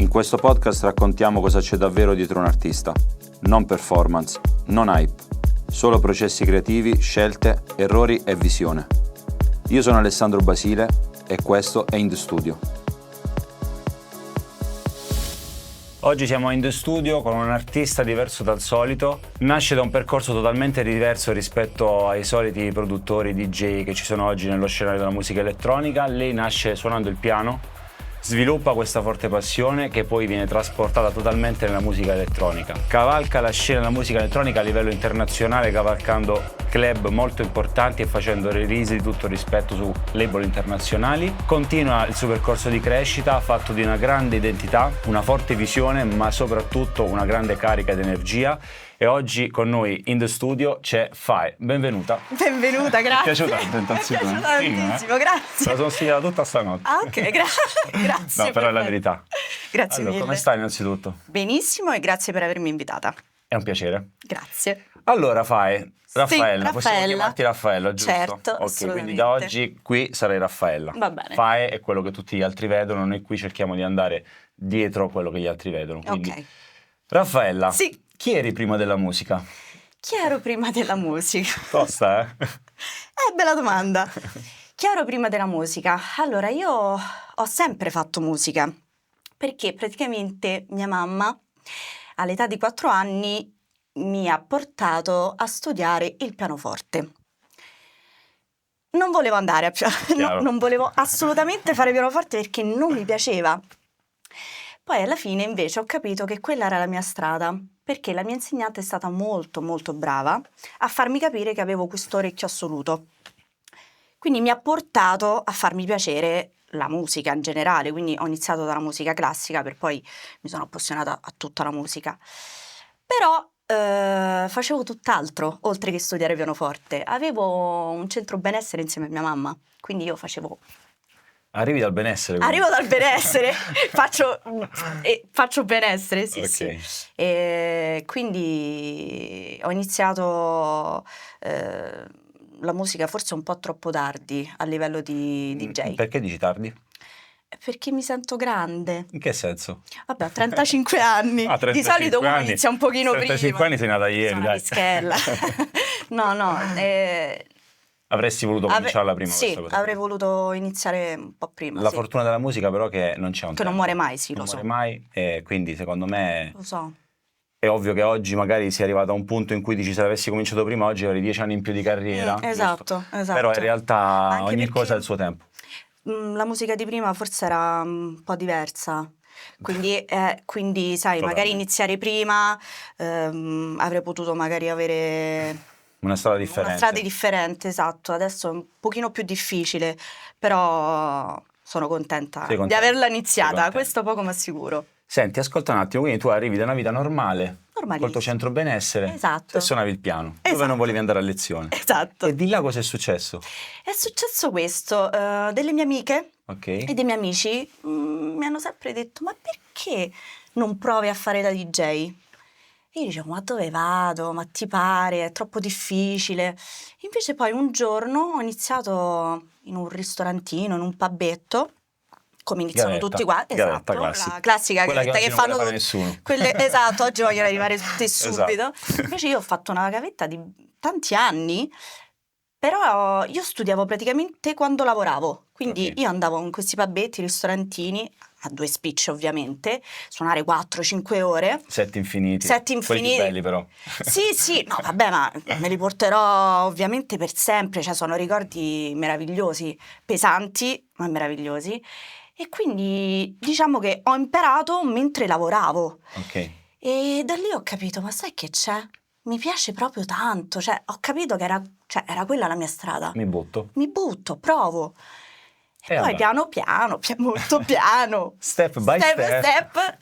In questo podcast raccontiamo cosa c'è davvero dietro un artista. Non performance, non hype, solo processi creativi, scelte, errori e visione. Io sono Alessandro Basile e questo è In The Studio. Oggi siamo in The Studio con un artista diverso dal solito. Nasce da un percorso totalmente diverso rispetto ai soliti produttori DJ che ci sono oggi nello scenario della musica elettronica. Lei nasce suonando il piano, sviluppa questa forte passione che poi viene trasportata totalmente nella musica elettronica. Cavalca la scena della musica elettronica a livello internazionale, cavalcando club molto importanti e facendo release di tutto rispetto su label internazionali. Continua il suo percorso di crescita fatto di una grande identità, una forte visione, ma soprattutto una grande carica di energia. E oggi con noi in The Studio c'è Fae. Benvenuta. Benvenuta, grazie. Mi è piaciuta la presentazione? Mi è piaciuta tantissimo, grazie. Me la sono studiata tutta stanotte. Ah, ok, grazie. No, però è la verità. Grazie allora, mille. Come stai innanzitutto? Benissimo e grazie per avermi invitata. È un piacere. Grazie. Allora Fae, Raffaella, Sì, possiamo Raffaella. chiamarti Raffaella, giusto? Certo, Ok, assolutamente. quindi da oggi qui sarai Raffaella. Va bene. Fae è quello che tutti gli altri vedono, noi qui cerchiamo di andare dietro quello che gli altri vedono. Quindi, Ok. Raffaella, Sì. chi eri prima della musica? Chi ero prima della musica? Tosta, eh? Bella domanda. Chi ero prima della musica? Allora, io ho sempre fatto musica, perché praticamente mia mamma all'età di 4 anni mi ha portato a studiare il pianoforte. Non volevo andare a Chiaro. non volevo assolutamente fare pianoforte perché non mi piaceva. Poi alla fine invece ho capito che quella era la mia strada, perché la mia insegnante è stata molto molto brava a farmi capire che avevo questo orecchio assoluto. Quindi mi ha portato a farmi piacere la musica in generale, quindi ho iniziato dalla musica classica per poi mi sono appassionata a tutta la musica. Però facevo tutt'altro oltre che studiare pianoforte. Avevo un centro benessere insieme a mia mamma, quindi io facevo... Arrivi dal benessere. quindi. Arrivo dal benessere, faccio benessere, sì, Ok. sì. E quindi ho iniziato la musica forse un po' troppo tardi a livello di DJ. Perché dici tardi? Perché mi sento grande. In che senso? Vabbè, ho 35 anni. Ah, 35 Di solito uno anni. inizia un pochino 35 prima. anni sei nata ieri, Sono dai. una pischella. No. Avresti voluto cominciarla prima Sì, questa cosa? avrei voluto iniziare un po' prima. La sì. fortuna della musica però è che non c'è un Che non tempo. muore mai, sì, Non lo so. muore mai, e quindi secondo me Lo so. è ovvio che oggi magari sei arrivato a un punto in cui dici se avessi cominciato prima oggi avrei 10 anni in più di carriera. Esatto, giusto? esatto. Però in realtà Anche ogni perché cosa ha il suo tempo. La musica di prima forse era un po' diversa. Quindi sai, magari Totalmente. iniziare prima avrei potuto magari avere Una strada differente. una strada differente, esatto. Adesso è un pochino più difficile, però sono contenta Sei di contenta? averla Sei iniziata, contenta. questo poco ma sicuro. Senti, ascolta un attimo, quindi tu arrivi da una vita normale, col tuo Normalissimo. centro benessere, Esatto. e suonavi il piano, dove Esatto. non volevi andare a lezione. Esatto. E di là cosa è successo? È successo questo, delle mie amiche Ok? e dei miei amici mi hanno sempre detto: ma perché non provi a fare da DJ? E io dicevo: ma dove vado? Ma ti pare? È troppo difficile. Invece poi un giorno ho iniziato in un ristorantino, in un pubetto, come iniziano Gavetta. tutti qua, Gavetta, esatto, classica. la classica Quella gavetta che che oggi non fanno vuole fare nessuno. esatto, oggi vogliono arrivare tutti subito. Esatto. Invece io ho fatto una gavetta di tanti anni, però io studiavo praticamente quando lavoravo, quindi Ok. io andavo in questi pubetti, ristorantini, a 2 spicce ovviamente, suonare 4-5 ore. Set infiniti. Set Quelli più infiniti. belli però. Sì, no vabbè, ma me li porterò ovviamente per sempre, cioè sono ricordi meravigliosi, pesanti ma meravigliosi. E quindi diciamo che ho imparato mentre lavoravo. Ok. E da lì ho capito, ma sai che c'è? Mi piace proprio tanto, cioè ho capito che era quella la mia strada. Mi butto. Mi butto, provo. E E poi allora? piano, molto piano. Step by step. step.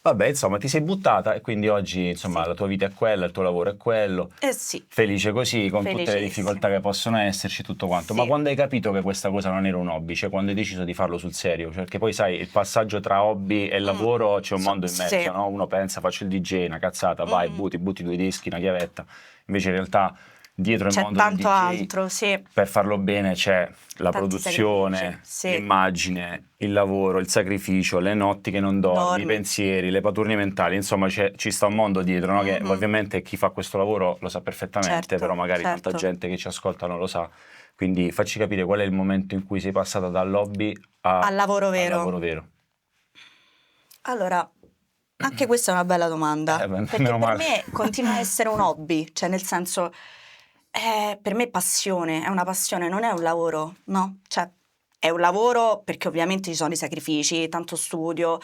Vabbè, insomma, ti sei buttata e quindi oggi, insomma, Sì. la tua vita è quella, il tuo lavoro è quello. Sì. Felice così, con tutte le Felicissima. difficoltà che possono esserci, tutto quanto. Sì. Ma quando hai capito che questa cosa non era un hobby, cioè quando hai deciso di farlo sul serio? Cioè, perché poi sai, il passaggio tra hobby e lavoro c'è un mondo in mezzo, Sì. no? Uno pensa faccio il DJ, una cazzata, vai, butti 2 dischi, una chiavetta. Invece in realtà dietro il c'è mondo del tanto DJ, altro, sì. per farlo bene c'è la Tanti produzione, sacrifici, sì. l'immagine, il lavoro, il sacrificio, le notti che non dormi, i pensieri, le paturnie mentali, insomma ci sta un mondo dietro, no? Che Mhm. ovviamente chi fa questo lavoro lo sa perfettamente, Certo, però magari tanta certo. gente che ci ascolta non lo sa. Quindi facci capire qual è il momento in cui sei passata dall'hobby Al lavoro al vero. lavoro vero. Allora, anche questa è una bella domanda, perché meno per male. me continua a essere un hobby, cioè nel senso, per me è passione, è una passione, non è un lavoro, no? Cioè, è un lavoro perché ovviamente ci sono i sacrifici, tanto studio,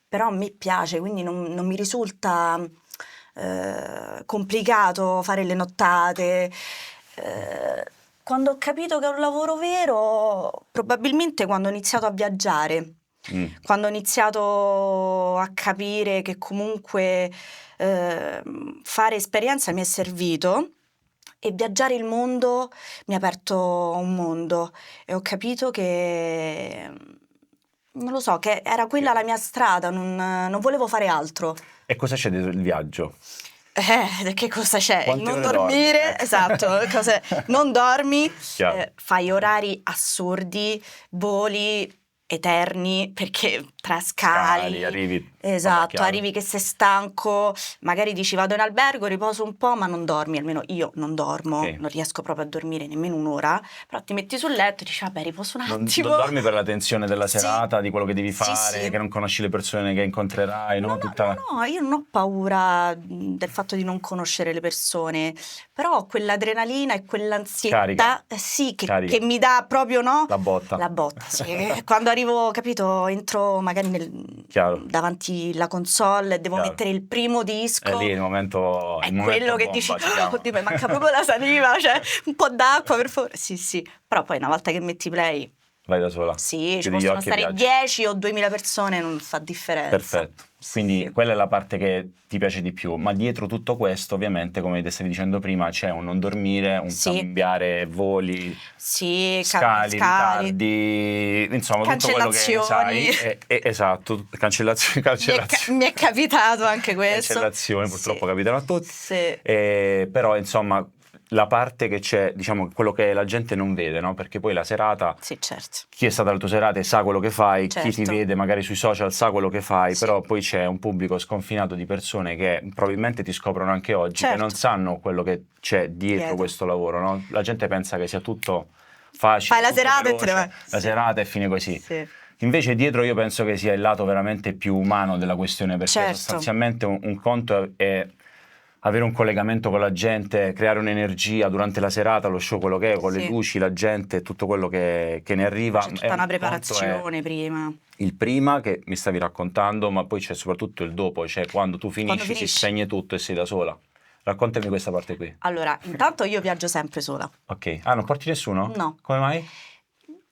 però a me piace, quindi non mi risulta complicato fare le nottate. Quando ho capito che è un lavoro vero, probabilmente quando ho iniziato a viaggiare. Quando ho iniziato a capire che comunque fare esperienza mi è servito e viaggiare il mondo mi ha aperto un mondo e ho capito che, non lo so, che era quella la mia strada, non volevo fare altro. E cosa c'è dietro il viaggio? Che cosa c'è? Quante Non ore dormi? dormire, esatto, non dormi, Chiaro. fai orari assurdi, voli eterni perché tra scali, arrivi, vabbè, esatto, chiaro. arrivi che sei stanco, magari dici vado in albergo, riposo un po', ma non dormi, almeno io non dormo, Ok. non riesco proprio a dormire nemmeno un'ora, però ti metti sul letto e dici vabbè riposo un Non attimo. dormi per la tensione della Sì. serata, di quello che devi Sì, fare, sì. che non conosci le persone che incontrerai, no? No, io non ho paura del fatto di non conoscere le persone, però ho quell'adrenalina e quell'ansietà, Carica. sì, Carica. che mi dà proprio, no? La botta. La botta, sì. Quando arrivo, capito, entro magari Chiaro. davanti alla console e devo Chiaro. mettere il primo disco. È lì il momento, È il momento quello che bomba, dici, si chiama. oddio, mi manca proprio la saliva, cioè un po' d'acqua per favore. Sì, però poi una volta che metti play, Vai da sola. sì, ci Chiudi gli possono occhi e stare viaggi. 10 o 2000 persone, non fa differenza. Perfetto. Quindi Sì. quella è la parte che ti piace di più, ma dietro tutto questo, ovviamente, come ti stavi dicendo prima, c'è un non dormire, un Sì. cambiare voli, Sì, scali, ritardi, insomma tutto quello che sai. cancellazioni. Esatto, cancellazioni, Mi è capitato anche questo. cancellazioni, purtroppo Sì. capitano a tutti. Sì. Però insomma la parte che c'è, diciamo quello che la gente non vede, no? Perché poi la serata, Sì, certo. chi è stato alle tue serate sa quello che fai, chi ti Certo. vede magari sui social sa quello che fai, Sì. però poi c'è un pubblico sconfinato di persone che probabilmente ti scoprono anche oggi, che Certo. non sanno quello che c'è dietro questo lavoro, no? La gente pensa che sia tutto facile, Fai la tutto serata e te ne veloce, vai. la Sì. serata e fine così. Sì. Invece dietro io penso che sia il lato veramente più umano della questione, perché Certo. sostanzialmente un conto è avere un collegamento con la gente, creare un'energia durante la serata, lo show quello che è, con le Sì. luci, la gente, tutto quello che ne arriva. C'è E tutta un una conto è preparazione prima. il prima che mi stavi raccontando, ma poi c'è soprattutto il dopo, cioè quando tu finisci, si finisci. spegne tutto e sei da sola. Raccontami questa parte qui. Allora, intanto io viaggio sempre sola. Ok. Ah, non porti nessuno? No. Come mai?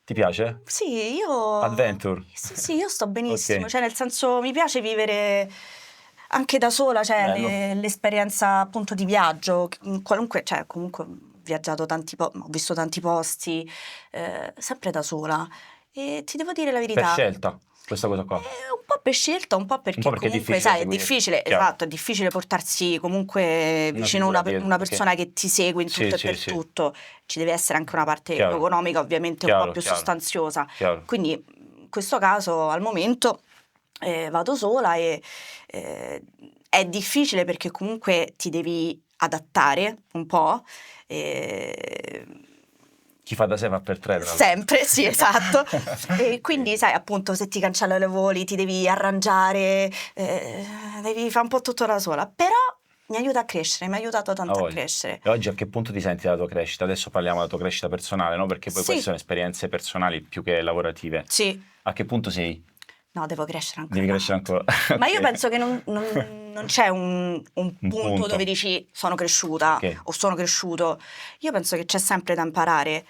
Ti piace? Sì, io... Adventure? Sì, io sto benissimo, Ok. cioè nel senso mi piace vivere anche da sola, cioè Bello. l'esperienza appunto di viaggio, qualunque, cioè comunque ho viaggiato ho visto tanti posti, sempre da sola e ti devo dire la Per verità. scelta, questa cosa qua. Un po' per scelta, un po' perché perché è comunque, difficile sai, è seguire. difficile, Chiaro. esatto, è difficile portarsi comunque Una vicino figura a dietro, una ok. persona che ti segue in Sì, tutto sì, e per sì. tutto. Ci deve essere anche una parte Chiaro. economica, ovviamente, un Chiaro, po' più chiaro. sostanziosa. Chiaro. Quindi in questo caso, al momento, vado sola e è difficile perché comunque ti devi adattare un po'. Chi fa da sé va per tre, tra l'altro. Sempre, sì, esatto. E quindi, sai, appunto, se ti cancellano i voli, ti devi arrangiare, devi fare un po' tutto da sola. Però mi aiuta a crescere, mi ha aiutato tanto a voglia. crescere. E oggi a che punto ti senti della tua crescita? Adesso parliamo della tua crescita personale, no? Perché poi Sì. queste sono esperienze personali più che lavorative. Sì. A che punto sei? No, devo crescere ancora. Devi crescere ancora. Ma io Ok. penso che non c'è un punto punto. dove dici sono cresciuta Ok. o sono cresciuto. Io penso che c'è sempre da imparare.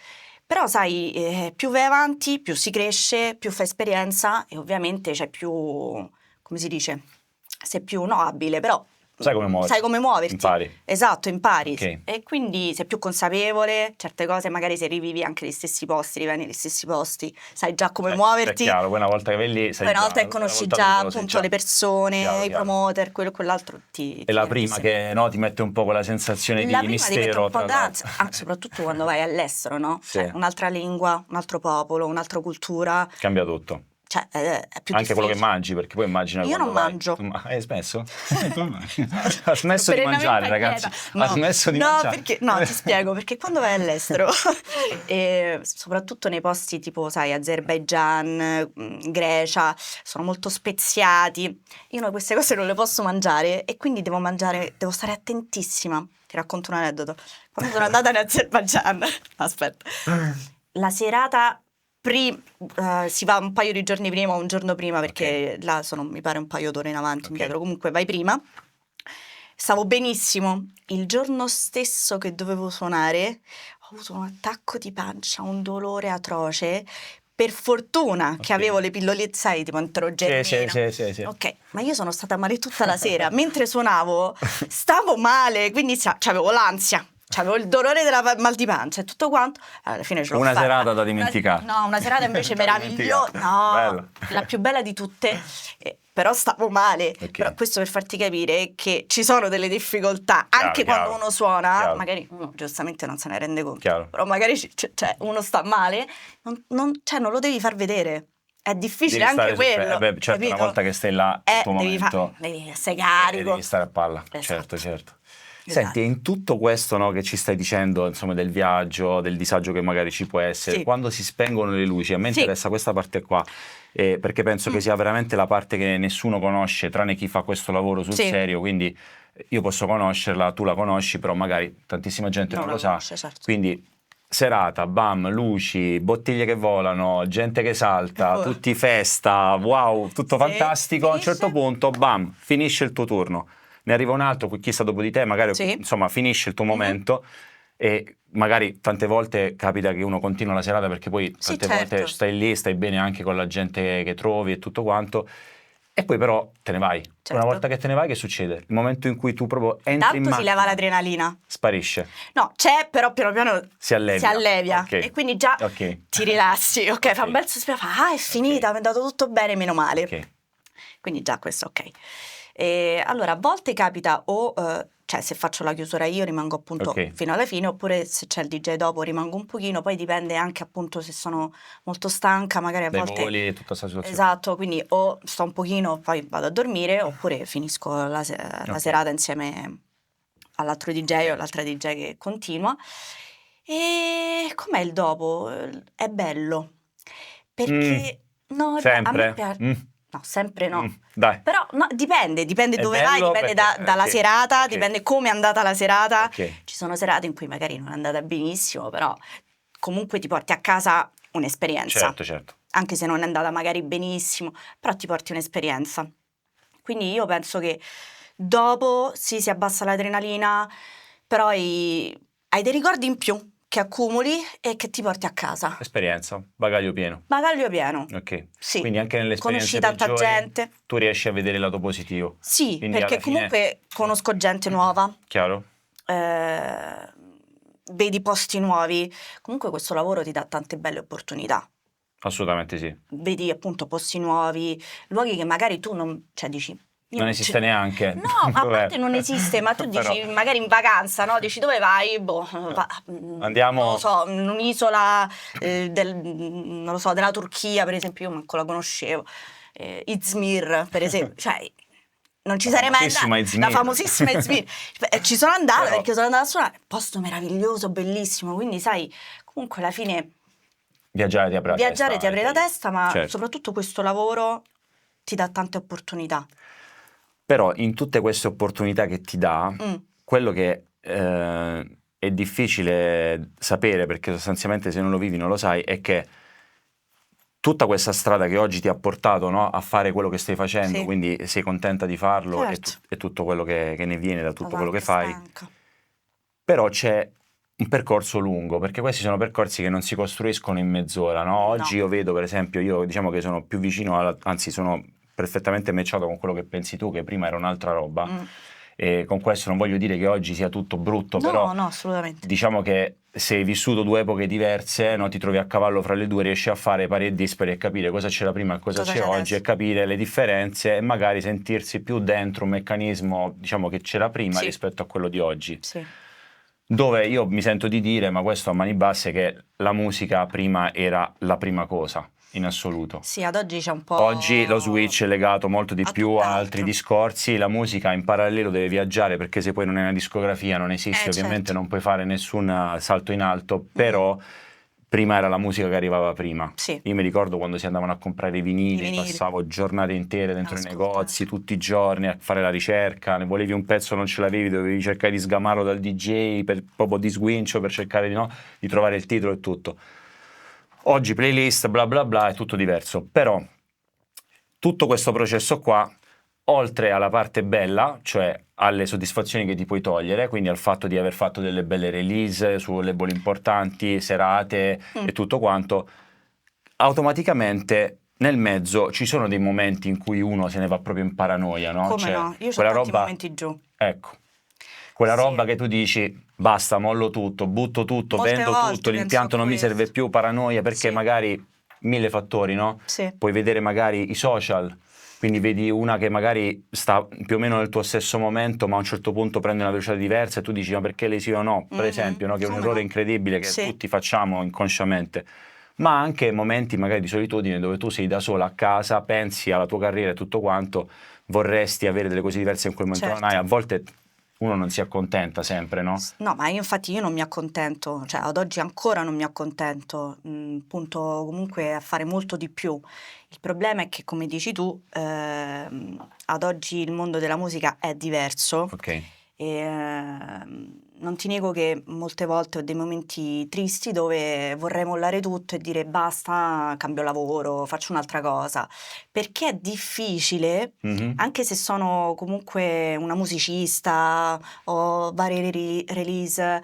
Però sai, più vai avanti, più si cresce, più fai esperienza e ovviamente c'è più, come si dice, sei più no abile, però sai come muoverti. Impari. Esatto, impari. Okay. E quindi sei più consapevole, certe cose magari se rivivi anche gli stessi posti, rivivi negli stessi posti, sai già come muoverti. È chiaro, poi una volta che vai lì, sai poi una già, volta che conosci già appunto le persone, chiaro, i promoter, quello e quell'altro ti è la prima che ti mette un po' quella sensazione di mistero. Un po' d'ansia, soprattutto quando vai all'estero, no? Sì. Cioè, un'altra lingua, un altro popolo, un'altra cultura. Cambia tutto. Cioè, è più anche difficile. quello che mangi, perché poi immagina io non mangio. Hai smesso? Ha smesso di mangiare, ragazzi. No, ha smesso di mangiare. Perché, ti spiego, perché quando vai all'estero, soprattutto nei posti tipo, sai, Azerbaigian, Grecia, sono molto speziati. Io queste cose non le posso mangiare e quindi devo stare attentissima. Ti racconto un aneddoto. Quando sono andata in Azerbaigian, aspetta, la serata si va un paio di giorni prima o un giorno prima, perché là sono mi pare un paio d'ore in avanti, indietro, comunque vai prima. Stavo benissimo. Il giorno stesso che dovevo suonare ho avuto un attacco di pancia, un dolore atroce. Per fortuna che avevo le pillolette, sai, tipo enterogermina. Sì. Ok, ma io sono stata male tutta la sera. Mentre suonavo stavo male, quindi avevo l'ansia. C'avevo il dolore della mal di pancia e tutto quanto. Alla fine ce l'ho fatta. Una serata da dimenticare. Una serata invece meravigliosa. No, la più bella di tutte. Però stavo male. Però questo per farti capire che ci sono delle difficoltà. Anche quando uno suona, magari uno giustamente non se ne rende conto. Però magari uno sta male, non lo devi far vedere. È difficile anche quello. Certo, capito? Una volta che stai là, il tuo momento, sei carico. Devi stare a palla. Esatto. Certo. Senti, in tutto questo, no, che ci stai dicendo, insomma, del viaggio, del disagio che magari ci può essere, quando si spengono le luci, a me interessa questa parte qua, perché penso che sia veramente la parte che nessuno conosce, tranne chi fa questo lavoro sul serio, quindi io posso conoscerla, tu la conosci, però magari tantissima gente non lo sa, certo. Quindi serata, bam, luci, bottiglie che volano, gente che salta, tutti festa, wow, tutto fantastico, a un certo punto, bam, finisce il tuo turno. Ne arriva un altro, chi sta dopo di te, magari insomma finisce il tuo momento e magari tante volte capita che uno continua la serata perché poi tante volte stai lì, stai bene anche con la gente che trovi e tutto quanto e poi però te ne vai. Una volta che te ne vai che succede? Il momento in cui tu proprio entri in macchina, si leva l'adrenalina. Sparisce. No, c'è, però piano piano si allevia. E quindi già ti rilassi, fa un bel sospiro, è finita, mi è andato tutto bene, meno male. Quindi già questo ok. Allora a volte capita se faccio la chiusura io rimango appunto fino alla fine, oppure se c'è il DJ dopo rimango un pochino, poi dipende anche appunto se sono molto stanca, magari a volte voli e tutta questa situazione. Esatto, quindi o sto un pochino poi vado a dormire oppure finisco la serata insieme all'altro DJ o all'altra DJ che continua. E com'è il dopo? È bello perché sempre. A me piace. No, sempre no. Dai. Però dipende dove vai, dipende dalla serata, dipende come è andata la serata. Ci sono serate in cui magari non è andata benissimo, però comunque ti porti a casa un'esperienza. Certo. Anche se non è andata magari benissimo, però ti porti un'esperienza. Quindi io penso che dopo si abbassa l'adrenalina, però hai dei ricordi in più che accumuli e che ti porti a casa. Esperienza, bagaglio pieno. Ok. Sì. Quindi anche nelle esperienze conosci tanta peggiori, gente. Tu riesci a vedere il lato positivo. Sì, quindi perché comunque conosco gente nuova. Chiaro. Vedi posti nuovi. Comunque questo lavoro ti dà tante belle opportunità. Assolutamente sì. Vedi appunto posti nuovi, luoghi che magari tu non, dici... Non esiste neanche. No, a parte non esiste, ma tu dici magari in vacanza, no? Dici dove vai? Andiamo. Non lo so, in un'isola non lo so, della Turchia, per esempio, io manco la conoscevo. Izmir, per esempio, non ci sarei mai andata. La famosissima Izmir. Ci sono andata perché sono andata a suonare. Posto meraviglioso, bellissimo, quindi sai, comunque alla fine viaggiare ti apre la testa, ma soprattutto questo lavoro ti dà tante opportunità. Però in tutte queste opportunità che ti dà, quello che è difficile sapere, perché sostanzialmente se non lo vivi non lo sai, è che tutta questa strada che oggi ti ha portato, no, a fare quello che stai facendo, quindi sei contenta di farlo e tutto quello che ne viene da tutto quello che fai, però c'è un percorso lungo, perché questi sono percorsi che non si costruiscono in mezz'ora, no? Oggi io vedo, per esempio, io diciamo che sono più vicino, anzi sono perfettamente matchato con quello che pensi tu, che prima era un'altra roba, E con questo non voglio dire che oggi sia tutto brutto, però no, assolutamente. diciamo che se hai vissuto due epoche diverse, no, ti trovi a cavallo fra le due, riesci a fare pari e dispari e capire cosa c'era prima e cosa c'è oggi adesso. e capire le differenze e magari sentirsi più dentro un meccanismo, diciamo, che c'era prima Sì. rispetto a quello di oggi. Sì. Dove io mi sento di dire, ma questo a mani basse, che la musica prima era la prima cosa in assoluto. Sì, ad oggi c'è un po'... Oggi lo switch è legato molto di a più a altri tutt'altro. discorsi, la musica in parallelo deve viaggiare, perché se poi non è una discografia non esiste, ovviamente certo. non puoi fare nessun salto in alto, però prima era la musica che arrivava prima. Sì. Io mi ricordo quando si andavano a comprare i vinili, vinili. passavo giornate intere dentro i Ascoltare. negozi, tutti i giorni a fare la ricerca, ne volevi un pezzo non ce l'avevi, dovevi cercare di sgamarlo dal DJ per proprio di sguincio per cercare di trovare il titolo e tutto. Oggi playlist, bla bla bla, è tutto diverso, però tutto questo processo qua, oltre alla parte bella, cioè alle soddisfazioni che ti puoi togliere, quindi al fatto di aver fatto delle belle release su label importanti, serate e tutto quanto, automaticamente nel mezzo ci sono dei momenti in cui uno se ne va proprio in paranoia, no? Come Cioè, no? Io ho quella tanti roba, momenti giù. ecco, quella Sì. roba che tu dici basta, mollo tutto, butto tutto, Molte vendo volte tutto, penso l'impianto a non mi questo. serve più, paranoia, perché Sì. magari mille fattori, no? Sì. Puoi vedere magari i social, quindi vedi una che magari sta più o meno nel tuo stesso momento, ma a un certo punto prende una velocità diversa e tu dici ma perché lei sì o no, per esempio, no? Che è un Come errore no? incredibile che Sì. tutti facciamo inconsciamente. Ma anche momenti magari di solitudine dove tu sei da sola a casa, pensi alla tua carriera e tutto quanto, vorresti avere delle cose diverse in quel momento non hai, a volte uno non si accontenta sempre, no? No, ma infatti io non mi accontento, cioè ad oggi ancora non mi accontento, punto comunque a fare molto di più. Il problema è che, come dici tu, ad oggi il mondo della musica è diverso. Ok. E, non ti nego che molte volte ho dei momenti tristi dove vorrei mollare tutto e dire basta, cambio lavoro, faccio un'altra cosa, perché è difficile, anche se sono comunque una musicista, ho varie release,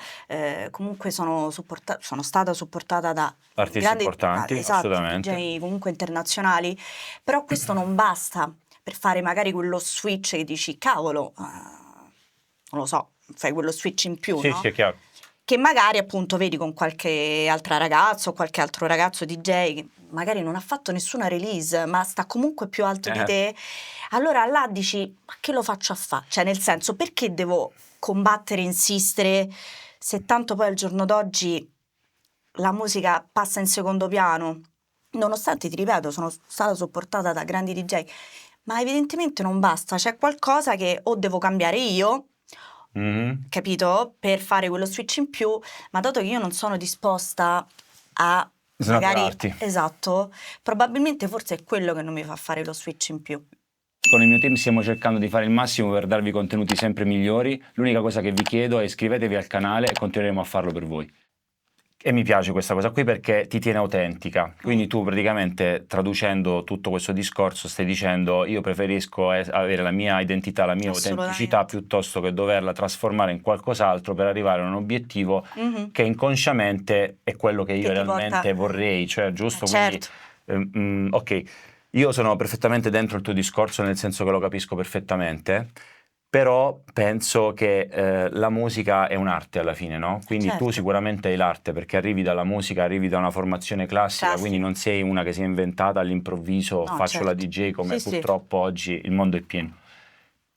comunque sono stata supportata da Artisti importanti, esatto, assolutamente. DJ comunque internazionali, però questo non basta per fare magari quello switch che dici cavolo, non lo so, fai quello switch in più, Sì, no? sì, è chiaro. Che magari appunto vedi con qualche altra ragazza o qualche altro ragazzo DJ che magari non ha fatto nessuna release ma sta comunque più alto di te, allora là dici ma che lo faccio a fare? Cioè nel senso, perché devo combattere, insistere, se tanto poi al giorno d'oggi la musica passa in secondo piano, nonostante, ti ripeto, sono stata supportata da grandi DJ, ma evidentemente non basta, c'è qualcosa che o devo cambiare io, capito? Per fare quello switch in più, ma dato che io non sono disposta a magari, snaturarti. esatto, probabilmente forse è quello che non mi fa fare lo switch in più. Con il mio team stiamo cercando di fare il massimo per darvi contenuti sempre migliori. L'unica cosa che vi chiedo è iscrivetevi al canale e continueremo a farlo per voi. E mi piace questa cosa qui perché ti tiene autentica. Quindi tu praticamente, traducendo tutto questo discorso, stai dicendo io preferisco avere la mia identità, la mia autenticità, piuttosto che doverla trasformare in qualcos'altro per arrivare a un obiettivo che inconsciamente è quello che io realmente vorrei, cioè giusto? Certo. Quindi, ok, io sono perfettamente dentro il tuo discorso, nel senso che lo capisco perfettamente. Però penso che la musica è un'arte alla fine, no? Quindi tu sicuramente hai l'arte perché arrivi dalla musica, arrivi da una formazione classica, quindi non sei una che si è inventata all'improvviso, faccio la DJ come purtroppo oggi il mondo è pieno.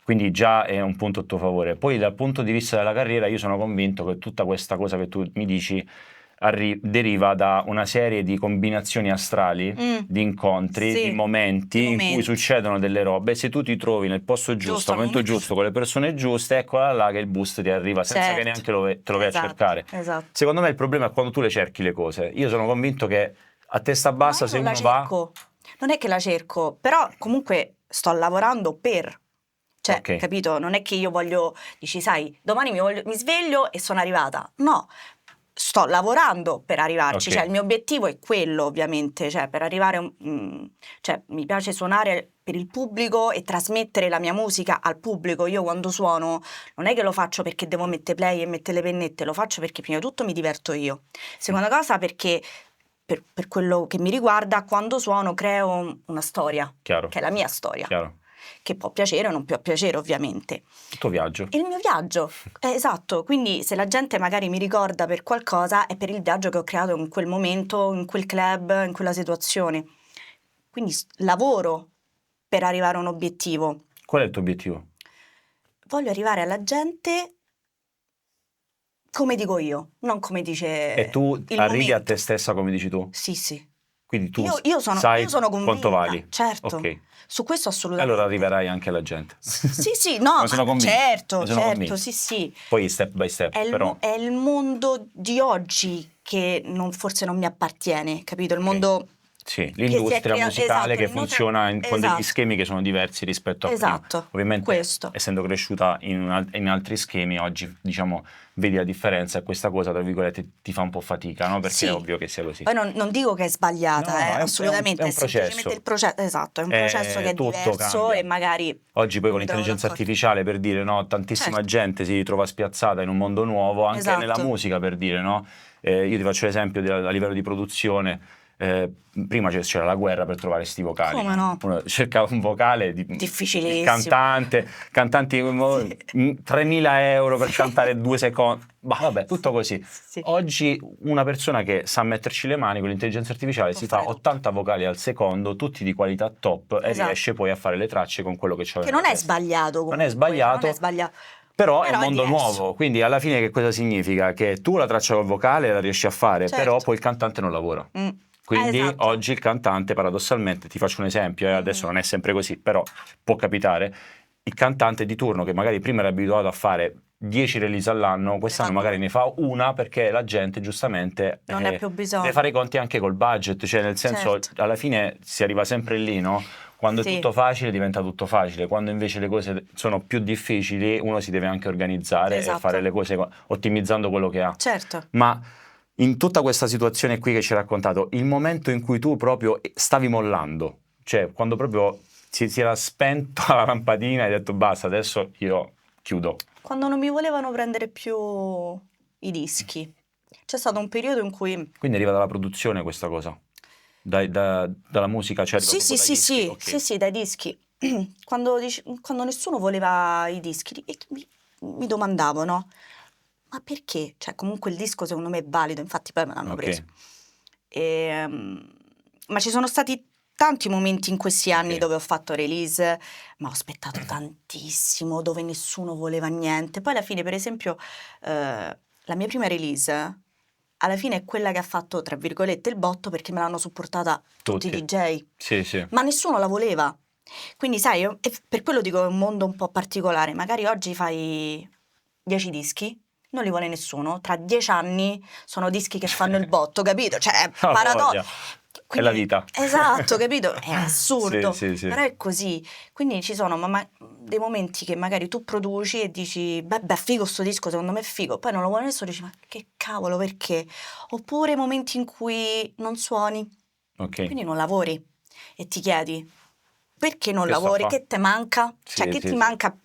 Quindi già è un punto a tuo favore. Poi dal punto di vista della carriera io sono convinto che tutta questa cosa che tu mi dici deriva da una serie di combinazioni astrali, di incontri, di momenti in cui succedono delle robe. Se tu ti trovi nel posto giusto, al momento giusto, con le persone giuste, eccola là che il boost ti arriva senza che neanche te lo vai a cercare. Secondo me il problema è quando tu le cerchi le cose. Io sono convinto che a testa bassa se uno va... Non è che la cerco, però comunque sto lavorando per... Cioè, capito? Non è che io voglio... Dici, sai, domani mi sveglio e sono arrivata. No, sto lavorando per arrivarci, cioè il mio obiettivo è quello, ovviamente, cioè per arrivare, cioè mi piace suonare per il pubblico e trasmettere la mia musica al pubblico. Io quando suono non è che lo faccio perché devo mettere play e mettere le pennette, lo faccio perché prima di tutto mi diverto io. Seconda cosa perché per quello che mi riguarda, quando suono creo una storia, che è la mia storia. Chiaro. che può piacere o non può piacere ovviamente. Il tuo viaggio. Il mio viaggio, esatto, quindi se la gente magari mi ricorda per qualcosa è per il viaggio che ho creato in quel momento, in quel club, in quella situazione. Quindi lavoro per arrivare a un obiettivo. Qual è il tuo obiettivo? Voglio arrivare alla gente come dico io, non come dice E tu il arrivi a momento. te stessa come dici tu? Sì. Quindi tu Io sono sai convinta, quanto vali? certo. Ok. Su questo assolutamente. Allora arriverai anche alla gente. Sì, no, Ne sono ma convinto, certo, ne sono convinto. sì. Poi step by step, però. È il mondo di oggi che forse non mi appartiene, capito? Il mondo Sì, che si è l'industria creato, musicale che l'industria- funziona con degli esatto. schemi che sono diversi rispetto a prima. Esatto, Ovviamente, questo. essendo cresciuta in altri schemi, oggi, diciamo, vedi la differenza e questa cosa, tra virgolette, ti fa un po' fatica, no? Perché Sì. è ovvio che sia così. Poi non dico che è sbagliata, No, è un assolutamente, è un semplicemente processo. il processo, esatto, è un processo che è Tutto diverso cambia. e magari Oggi poi con mi trovo l'intelligenza d'accordo. artificiale, per dire, no, tantissima Certo. gente si ritrova spiazzata in un mondo nuovo, anche Esatto. nella musica, per dire, no? Io ti faccio l'esempio a livello di produzione. Prima c'era la guerra per trovare sti vocali. Come no? Uno cercava un vocale Difficilissimo. cantanti 3.000 euro per cantare 2 secondi. Vabbè, tutto così. Sì. Oggi una persona che sa metterci le mani con l'intelligenza artificiale Può si fa fare 80 vocali al secondo, tutti di qualità top, e Esatto. riesce poi a fare le tracce con quello che c'è. Che non è sbagliato comunque. Non è sbagliato. Non è sbagliato. Però è un Però è mondo diverso. nuovo, quindi alla fine che cosa significa? Che tu la traccia col vocale la riesci a fare, Certo. però poi il cantante non lavora. Quindi Esatto. oggi il cantante, paradossalmente, ti faccio un esempio, adesso non è sempre così, però può capitare, il cantante di turno che magari prima era abituato a fare 10 release all'anno, quest'anno magari ne fa una perché la gente giustamente Non ne ha più bisogno. deve fare i conti anche col budget, cioè nel senso Certo. alla fine si arriva sempre lì, no? Quando Sì. è tutto facile diventa tutto facile, quando invece le cose sono più difficili uno si deve anche organizzare Esatto. e fare le cose ottimizzando quello che ha. Certo. Ma in tutta questa situazione qui che ci hai raccontato, il momento in cui tu proprio stavi mollando, cioè quando proprio si era spento la lampadina e hai detto basta, adesso io chiudo. Quando non mi volevano prendere più i dischi. C'è stato un periodo in cui... Quindi arriva dalla produzione questa cosa? Dalla musica? Cioè arriva proprio dai dischi? Ok. Sì, dai dischi. Quando nessuno voleva i dischi, mi domandavo, no? Ma perché? Cioè, comunque il disco secondo me è valido, infatti poi me l'hanno Ok. preso. Ma ci sono stati tanti momenti in questi anni Ok. dove ho fatto release, ma ho aspettato tantissimo, dove nessuno voleva niente. Poi alla fine, per esempio, la mia prima release, alla fine è quella che ha fatto, tra virgolette, il botto perché me l'hanno supportata tutti i DJ. Sì. Ma nessuno la voleva. Quindi sai, e per quello dico è un mondo un po' particolare. Magari oggi fai 10 dischi, non li vuole nessuno. Tra 10 anni sono dischi che fanno il botto, capito? Cioè, è Ah, paradosso. voglia. È la vita. Esatto, capito? È assurdo. Sì. Però è così. Quindi ci sono dei momenti che magari tu produci e dici, beh, figo sto disco, secondo me è figo. Poi non lo vuole nessuno e dici, ma che cavolo, perché? Oppure momenti in cui non suoni, Ok. quindi non lavori e ti chiedi, perché non Che sto a lavori? fa? Che ti manca? Sì, Cioè, che sì, ti sì. manca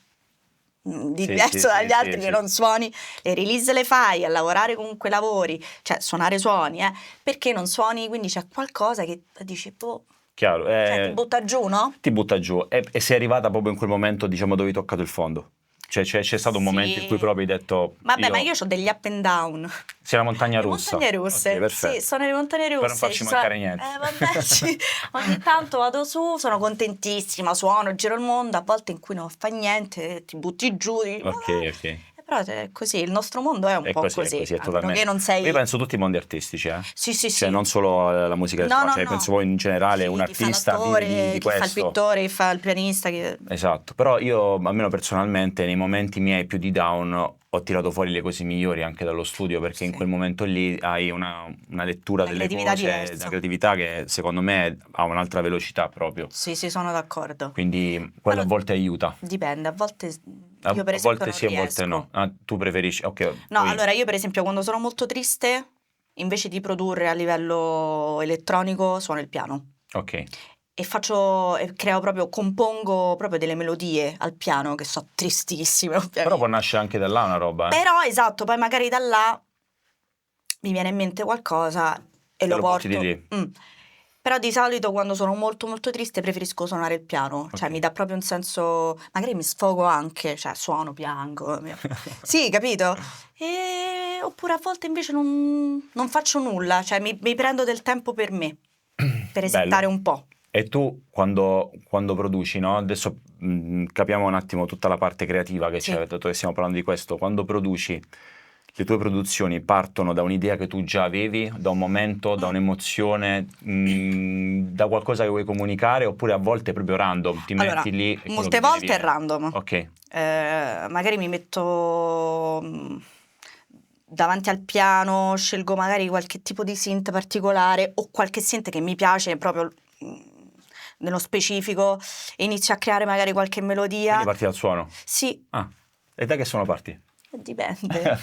di Sì, diverso sì, dagli sì, altri sì, che sì. non suoni? Le release le fai, a lavorare comunque lavori, cioè suonare suoni, perché non suoni? Quindi c'è qualcosa che dici, boh, Chiaro. cioè, ti butta giù, no? Ti butta giù e sei arrivata proprio in quel momento, diciamo, dove hai toccato il fondo. Cioè c'è stato un momento in cui proprio hai detto Vabbè, ma io ho degli up and down. Sei la montagna Le russa. montagne russe, Ok, perfetto. sì, sono le montagne russe. Per non farci Ci mancare niente. Vabbè, sì. Ogni tanto vado su, sono contentissima, suono, giro il mondo, a volte in cui non fa niente, ti butti giù, dici, Ok. Però è così, il nostro mondo è un po' così. È a meno totalmente. che non sei... Io penso tutti i mondi artistici, Sì. Cioè non solo la musica elettronica, cioè, penso poi in generale Sì, un chi fa artista l'attore, vive di chi fa il questo. pittore, chi fa il pianista. Esatto, però io, almeno personalmente, nei momenti miei più di down, ho tirato fuori le cose migliori anche dallo studio, perché in Sì. quel momento lì hai una lettura La delle creatività cose, diversa. una creatività che secondo me ha un'altra velocità proprio. Sì, sono d'accordo. Quindi quello a volte aiuta. Dipende, a volte A io per esempio volte non sì, a volte riesco. no. Ah, tu preferisci? Ok. No, poi- allora io per esempio quando sono molto triste, invece di produrre a livello elettronico, suono il piano. Ok. E creo proprio, compongo proprio delle melodie al piano che sono tristissime ovviamente. Però può nascere anche da là una roba, Però esatto, poi magari da là mi viene in mente qualcosa e lo lo porti porto. di lì. Però di solito quando sono molto molto triste preferisco suonare il piano, cioè Ok. mi dà proprio un senso, magari mi sfogo anche, cioè suono, piango. Sì, capito? Oppure a volte invece non faccio nulla, cioè mi prendo del tempo per me, per Bello. resettare un po'. E tu quando produci, no? Adesso capiamo un attimo tutta la parte creativa che c'è, Sì. dato che stiamo parlando di questo. Quando produci, le tue produzioni partono da un'idea che tu già avevi, da un momento, da Mm. un'emozione, da qualcosa che vuoi comunicare, oppure a volte è proprio random, ti Allora, metti lì e quello molte che viene volte è viene. random. Ok, Magari mi metto davanti al piano, scelgo magari qualche tipo di synth particolare o qualche synth che mi piace proprio mm, nello specifico e inizio a creare magari qualche quindi melodia. parti dal suono. Sì, Ah, e da che suono parti? dipende.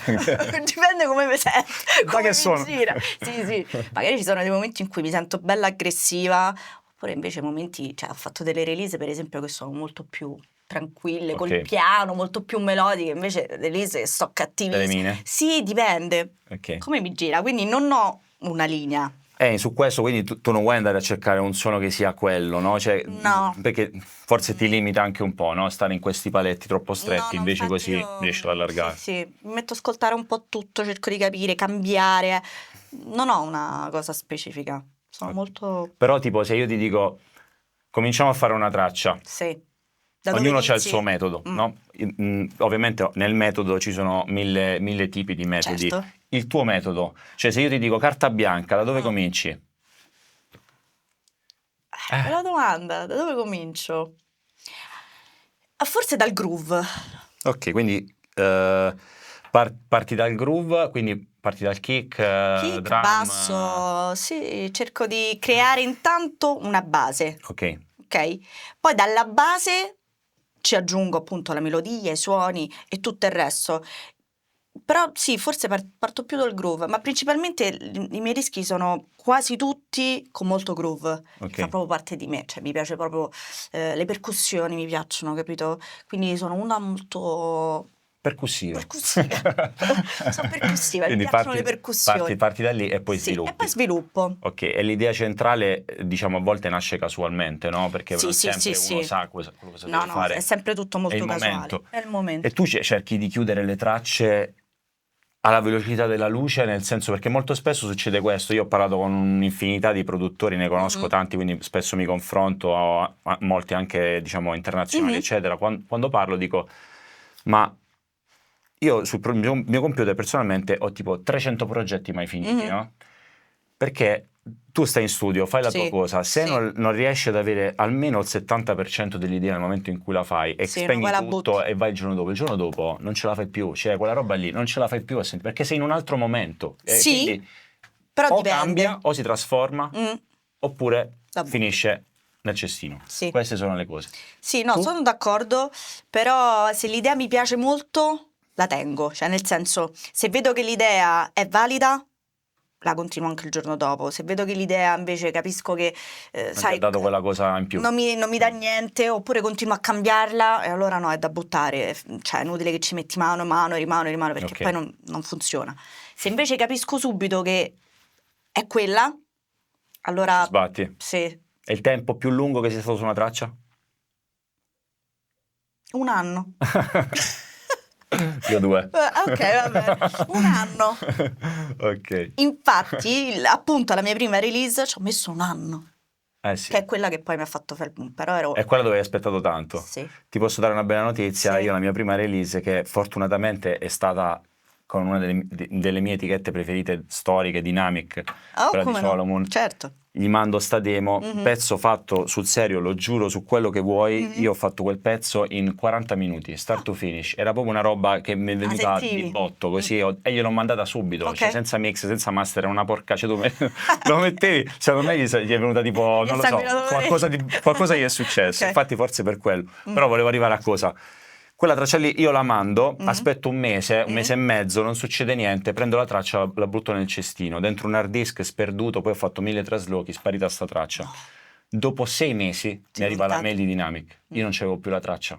Dipende come mi sento, Da come che mi suono? gira. Sì, sì. Magari ci sono dei momenti in cui mi sento bella aggressiva, oppure invece momenti, cioè ho fatto delle release per esempio che sono molto più tranquille, col Ok, piano, molto più melodiche, invece release che sto delle cattivissima. mine? Sì, dipende. Ok. Come mi gira, quindi non ho una linea. Su questo quindi tu non vuoi andare a cercare un suono che sia quello, no? Cioè, No. perché forse ti limita anche un po', no? Stare in questi paletti troppo No, stretti, no, invece infatti così io riesci ad sì, allargare. sì, mi metto a ascoltare un po' tutto, cerco di capire, cambiare. Non ho una cosa specifica, sono Ok. molto... Però tipo se io ti dico cominciamo a fare una traccia, Sì. Da dove ognuno ha il suo inizi? metodo, Mm, no? Ovviamente nel metodo ci sono mille tipi di metodi. certo. Il tuo metodo, cioè se io ti dico carta bianca, da dove Mm. cominci? Eh, Bella domanda, da dove comincio? Forse dal groove. ok, quindi parti dal groove, quindi parti dal kick, Kick, drum, basso, sì, cerco di creare intanto una base, ok. ok? Poi dalla base ci aggiungo appunto la melodia, i suoni e tutto il resto. Però sì, forse parto più dal groove, ma principalmente i miei dischi sono quasi tutti con molto groove, che Ok, fa proprio parte di me, cioè mi piace proprio, le percussioni mi piacciono, capito? Quindi sono una molto percussivo. percussiva, sono percussiva, mi Quindi piacciono le percussioni. parti da lì e poi Sì, e poi sviluppi. sviluppo. Ok, e l'idea centrale, diciamo, a volte nasce casualmente, no? Perché Sì, non sì, sì, sempre uno sì. sa cosa No, deve no, è fare. sempre tutto È il molto casuale. momento. È il E momento. tu cerchi di chiudere le tracce alla velocità della luce, nel senso perché molto spesso succede questo. Io ho parlato con un'infinità di produttori, ne conosco Mhm, tanti, quindi spesso mi confronto, a molti anche, diciamo, internazionali, mhm, eccetera. Quando parlo dico, ma io sul mio computer personalmente ho tipo 300 progetti mai finiti, mhm. no? Perché tu stai in studio, fai la tua Sì, cosa, se sì, non riesci ad avere almeno il 70% dell'idea nel momento in cui la fai e sì, no, poi spegni la tutto butti. e vai il giorno dopo non ce la fai più, cioè quella roba lì non ce la fai più a sentire, perché sei in un altro momento. E Sì, quindi però o cambia dipende. o si trasforma Mm, oppure la butti. finisce nel cestino. Sì. Queste sono le cose. Sì, no, Tu? sono d'accordo, però se l'idea mi piace molto, la tengo. Cioè, nel senso, se vedo che l'idea è valida, la continuo anche il giorno dopo. Se vedo che l'idea invece capisco che, Non ti ha sai, dato quella cosa in più. non mi dà niente, oppure continuo a cambiarla, e allora no, è da buttare. Cioè, è inutile che ci metti mano, rimano, perché Ok, poi non funziona. Se invece capisco subito che è quella, ci allora sbatti. sì, È il tempo più lungo che sia stato su una traccia? un anno. Io due. Ok, va bene. Un anno. Ok. Infatti, appunto, alla mia prima release ci ho messo un anno, Eh che sì. è quella che poi mi ha fatto fare il boom. Però ero... È quella dove hai aspettato tanto. Sì, Ti posso dare una bella notizia, sì. io la mia prima release, che fortunatamente è stata con una delle mie etichette preferite storiche, Dynamic, Oh, quella di come no? Solomon, Certo. gli mando sta demo, Mhm, pezzo fatto sul serio, lo giuro su quello che vuoi, mhm. io ho fatto quel pezzo in 40 minuti, start Ah, to finish, era proprio una roba che mi è la venuta di sentivi? botto Mm, così e gliel'ho mandata subito, ok. cioè senza mix, senza master, era una porca, cioè tu lo mettevi, secondo me gli è venuta tipo, Gli è non lo so, sanguinato qualcosa gli è successo, Ok. infatti forse per quello, Mm, però volevo arrivare a cosa? Quella traccia lì io la mando, mhm, aspetto un mese mhm. e mezzo, non succede niente, prendo la traccia, la butto nel cestino, dentro un hard disk sperduto, poi ho fatto 1000 traslochi, sparita sta traccia. No, Dopo 6 mesi ti mi arriva la contatto. mail di Dynamic, io Mm. non c'avevo più la traccia,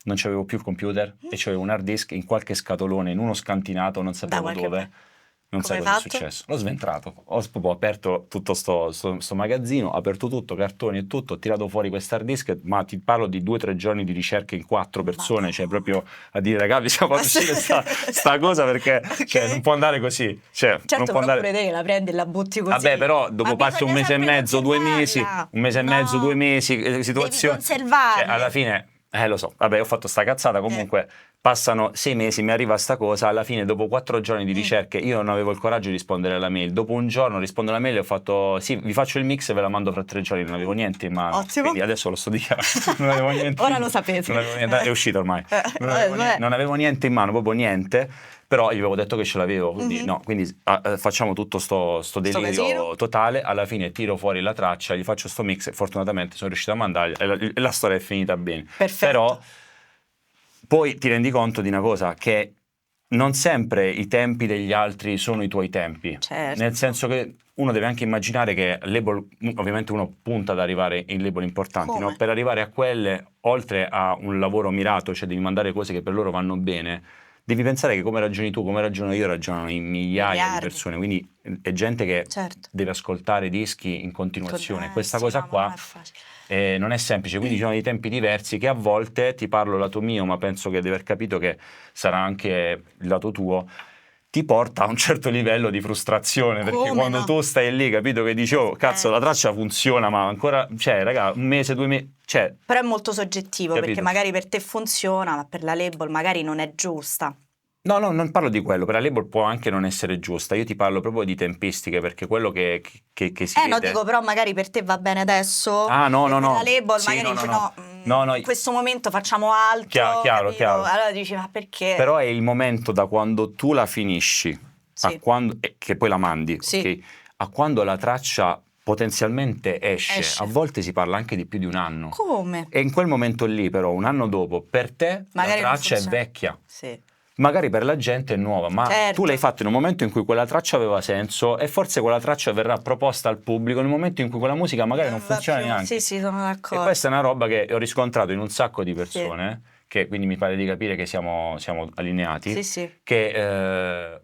non c'avevo più il computer e c'avevo un hard disk in qualche scatolone, in uno scantinato, non Da sapevo qualche dove, parte. Non sai Come cosa hai è fatto? successo. L'ho sventrato. Ho proprio aperto tutto sto magazzino, ho aperto tutto, cartoni e tutto, ho tirato fuori questa hard disk, ma ti parlo di 2 o 3 giorni di ricerca in 4 persone, cioè Madonna. proprio a dire raga, bisogna far uscire sta cosa perché cioè, non Ok. può andare così. Cioè, non Certo, può però andare... pure te che la prendi e la butti così. Vabbè, però Ma dopo passa un bisogna mese e sempre mezzo, 2 mesi, conservarla. un mese e mezzo, 2 No, mesi, devi situazione... Cioè, conservarla. alla fine, lo so, vabbè, ho fatto sta cazzata, comunque passano 6 mesi, mi arriva sta cosa, alla fine dopo 4 giorni di ricerche io non avevo il coraggio di rispondere alla mail, dopo un giorno rispondo alla mail e ho fatto, sì, vi faccio il mix e ve la mando fra 3 giorni, non avevo niente in mano, Ottimo. quindi adesso lo sto dicendo, non avevo niente Ora in- lo sapete. non avevo niente- è uscito ormai, Vabbè. non avevo niente in mano, proprio niente, però gli avevo detto che ce l'avevo, quindi Mhm. no, quindi facciamo tutto sto delirio casino. totale, alla fine tiro fuori la traccia, gli faccio sto mix e fortunatamente sono riuscito a mandargli e la storia è finita bene. Perfetto. Però poi ti rendi conto di una cosa, che non sempre i tempi degli altri sono i tuoi tempi, Certo. nel senso che uno deve anche immaginare che label, ovviamente uno punta ad arrivare in label importanti, Come? no? Per arrivare a quelle, oltre a un lavoro mirato, cioè devi mandare cose che per loro vanno bene, devi pensare che come ragioni tu, come ragiono io, ragionano in migliaia di Miliardi. persone, quindi è gente che Certo. deve ascoltare dischi in continuazione. Questa Sì, cosa no, ma qua non è facile. non è semplice, quindi ci sono dei tempi diversi che a volte, ti parlo lato mio, ma penso che di aver capito che sarà anche il lato tuo, ti porta a un certo livello di frustrazione, perché Come quando no? tu stai lì, capito, che dici, oh, cazzo, la traccia funziona, ma ancora, cioè, raga, un mese, 2 mesi, cioè, Però è molto soggettivo, perché capito? magari per te funziona, ma per la label magari non è giusta. No, non parlo di quello, per la label può anche non essere giusta, io ti parlo proprio di tempistiche, perché quello che si No, vede... dico, però magari per te va bene adesso. Ah, no, e no, per no. la label Sì, magari no, dici no, no, no. No, in questo momento facciamo altro, chiaro, capito? chiaro. Allora dici, ma perché? Però è il momento da quando tu la finisci a Sì. quando, che poi la mandi, Sì. ok? A quando la traccia potenzialmente esce. Esce. A volte si parla anche di più di un anno. Come? E in quel momento lì, però, un anno dopo, per te Magari la non traccia è funziona. vecchia. Sì. Magari per la gente è nuova, ma Certo. tu l'hai fatto in un momento in cui quella traccia aveva senso e forse quella traccia verrà proposta al pubblico nel momento in cui quella musica magari non va funziona più. neanche. Sì, sono E d'accordo. questa è una roba che ho riscontrato in un sacco di persone, che quindi mi pare di capire che siamo allineati, Sì, sì. che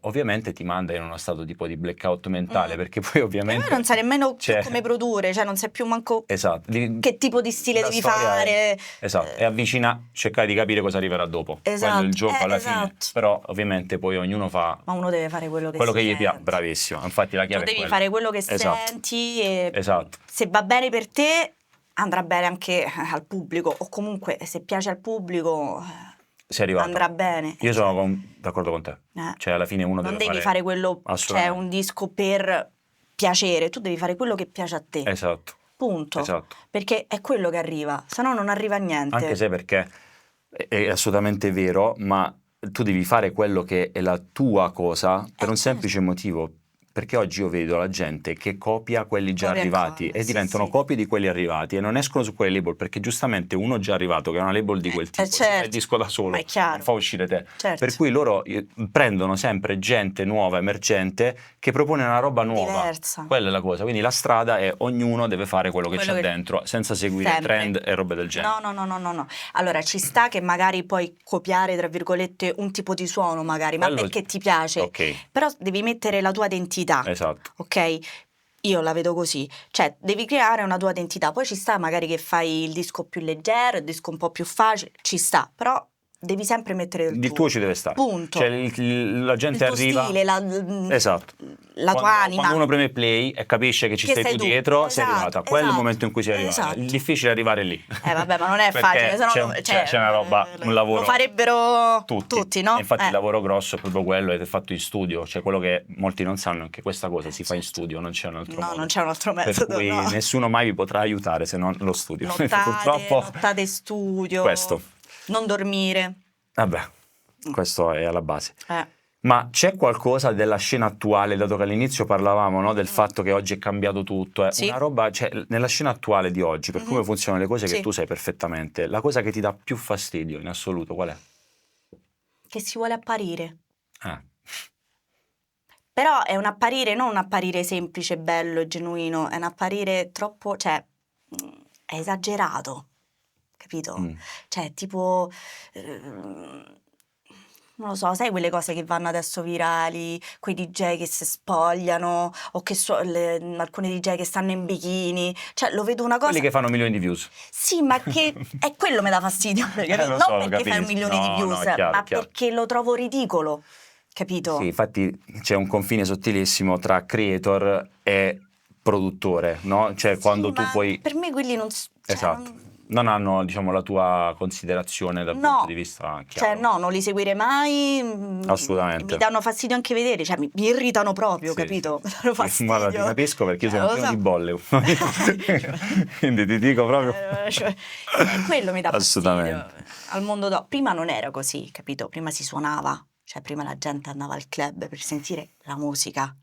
ovviamente ti manda in uno stato tipo di blackout mentale, perché poi E ovviamente... poi non sai nemmeno più cioè, come produrre, cioè non sai più manco esatto. che tipo di stile La devi storia fare. esatto, e cercare di capire cosa arriverà dopo. Quello è Esatto, il gioco alla fine. esatto. Però ovviamente poi ognuno fa Ma uno deve fare quello che quello si che gli piace. sente. Bravissimo, infatti la Tu chiave è devi quella. fare quello che Esatto. senti e Esatto. se va bene per te andrà bene anche al pubblico, o comunque se piace al pubblico Sei arrivato. andrà bene. Io sono d'accordo con te. Cioè alla fine uno non deve devi fare quello, cioè assolutamente. un disco per piacere, tu devi fare quello che piace a te. Esatto. Punto. Esatto. Perché è quello che arriva, se no non arriva niente. Anche se perché è assolutamente vero, ma tu devi fare quello che è la tua cosa per un certo. semplice motivo. Perché oggi io vedo la gente che copia quelli già Copia e arrivati incolla, e sì, diventano sì. copie di quelli arrivati e non escono su quelle label perché giustamente uno già arrivato che è una label di quel tipo si fa il certo. disco da solo, Ma è chiaro. non fa uscire te. Certo. Per cui loro prendono sempre gente nuova, emergente, che propone una roba nuova. Diversa. Quella è la cosa. Quindi la strada è ognuno deve fare quello che c'è che- dentro senza seguire Sempre. trend e robe del genere. No. Allora ci sta che magari puoi copiare, tra virgolette, un tipo di suono magari, ma Quello- perché ti piace. Ok, Però devi mettere la tua identità. esatto. Ok? Io la vedo così, cioè devi creare una tua identità, poi ci sta magari che fai il disco più leggero, il disco un po' più facile, ci sta, però devi sempre mettere Il tuo ci deve stare. Punto. Cioè la gente il tuo arriva. stile, Esatto. la tua anima. Quando uno preme play e capisce che ci Che stai sei tu tu. dietro, sei Esatto, arrivata. Quello è il esatto, momento in cui sei arrivata. esatto. Il difficile è arrivare lì. Vabbè, ma non è Perché facile, sennò c'è una roba, un lavoro. lo farebbero Tutti, no? E infatti il lavoro grosso è proprio quello ed è fatto in studio, cioè quello che molti non sanno è che questa cosa si fa in studio, non c'è un altro modo. No, non c'è un altro Per metodo, cui no. nessuno mai vi potrà aiutare se non lo studio. Purtroppo Nottate studio, questo. non dormire. Vabbè, questo è alla base. Eh. Ma c'è qualcosa della scena attuale, dato che all'inizio parlavamo, no, del fatto che oggi è cambiato tutto, Sì. una roba, cioè, nella scena attuale di oggi, per come funzionano le cose che Sì. tu sai perfettamente, la cosa che ti dà più fastidio in assoluto qual è? Che si vuole apparire. Ah, Però è un apparire, non un apparire semplice, bello e genuino, è un apparire troppo, cioè, è esagerato, capito? Mm. Cioè, tipo, non lo so, sai quelle cose che vanno adesso virali, quei DJ che si spogliano o che alcuni DJ che stanno in bikini, cioè lo vedo una cosa... Quelli che fanno milioni di views. Sì, ma che è quello mi dà fastidio, capito? Lo Non so, lo perché fai un capisco. milione di No, views, no, è chiaro, ma è chiaro. perché lo trovo ridicolo, capito? Sì, infatti c'è un confine sottilissimo tra creator e produttore, no? Cioè Sì, quando tu ma puoi... per me quelli non... cioè, Esatto. Non hanno, diciamo, la tua considerazione dal punto No, di vista cioè chiaro. no, non li seguire mai, Assolutamente. mi danno fastidio anche vedere, cioè mi irritano proprio, Sì, capito? sì, Mi danno sì. fastidio. Guarda, ti capisco perché io Cioè, sono lo pieno so. di bolle. Quindi ti dico proprio... Cioè, quello mi dà fastidio. Assolutamente. Al mondo dopo. Prima non era così, capito? Prima si suonava, cioè prima la gente andava al club per sentire la musica,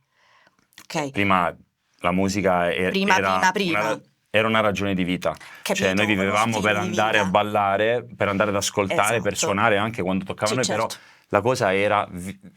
ok? Prima la musica Prima. era una ragione di vita. Cioè Capito? noi vivevamo Uno per stile di andare a vita. ballare, per andare ad ascoltare, per Esatto. suonare anche quando toccava a Sì, noi, però certo. la cosa era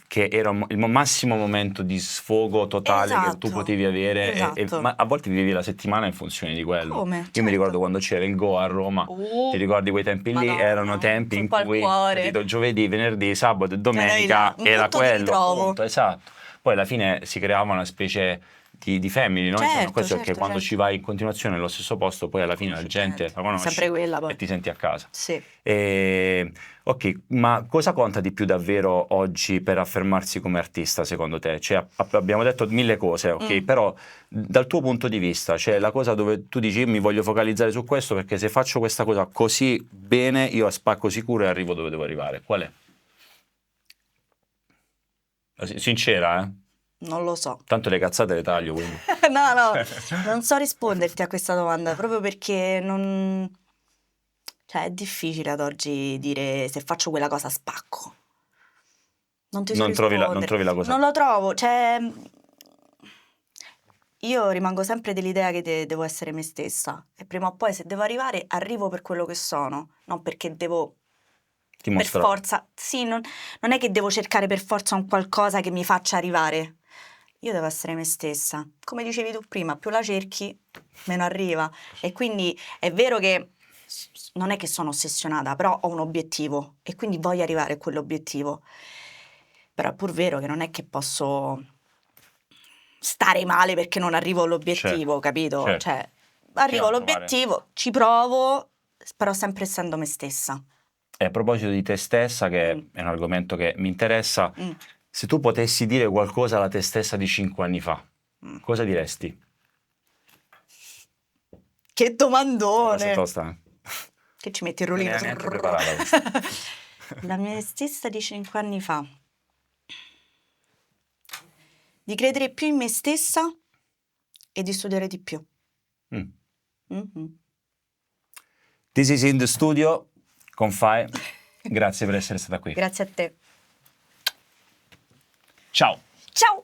che era il massimo momento di sfogo totale che tu Esatto. potevi avere Esatto. ma a volte vivevi la settimana in funzione di quello. Come? Io mi Certo. ricordo quando c'era il Go a Roma, ti ricordi quei tempi lì? Madonna, Erano tempi in colpo al cui, cuore. capito, giovedì, venerdì, sabato e Meraviglia. domenica Un era punto di quello, ritrovo. appunto, esatto. Poi alla fine si creava una specie di family, no? Certo, Questo certo, perché quando certo. ci vai in continuazione nello stesso posto, poi alla fine la gente la conosce Sempre quella poi. e ti senti a casa. Sì. Ok, ma cosa conta di più davvero oggi per affermarsi come artista, secondo te? Cioè, abbiamo detto mille cose, ok? Però dal tuo punto di vista, c'è la cosa dove tu dici mi voglio focalizzare su questo perché se faccio questa cosa così bene, io a spacco sicuro e arrivo dove devo arrivare. Qual è? Sincera, eh? Non lo so. Tanto le cazzate le taglio, quindi. No, non so risponderti a questa domanda proprio perché non... Cioè, è difficile ad oggi dire se faccio quella cosa spacco. Non ti so Non trovi rispondere. la cosa. Non lo trovo, cioè... Io rimango sempre dell'idea che devo essere me stessa e prima o poi se devo arrivare, arrivo per quello che sono, non perché devo Ti per mostrerò. forza... Sì, non è che devo cercare per forza un qualcosa che mi faccia arrivare. Io devo essere me stessa. Come dicevi tu prima, più la cerchi, meno arriva. E quindi è vero che non è che sono ossessionata, però ho un obiettivo e quindi voglio arrivare a quell'obiettivo. Però è pur vero che non è che posso stare male perché non arrivo all'obiettivo, Certo, capito? certo. Cioè, arrivo Chiaro, all'obiettivo, ci provo, però sempre essendo me stessa. E a proposito di te stessa, che è un argomento che mi interessa, se tu potessi dire qualcosa alla te stessa di 5 anni fa, cosa diresti? Che domandone! Questa è tosta, Che ci metti il Non rullino? era neanche preparata questa. La mia stessa di 5 anni fa. Di credere più in me stessa e di studiare di più. Mhm. This is in the studio con Fai. Grazie per essere stata qui. Grazie a te. Ciao. Ciao!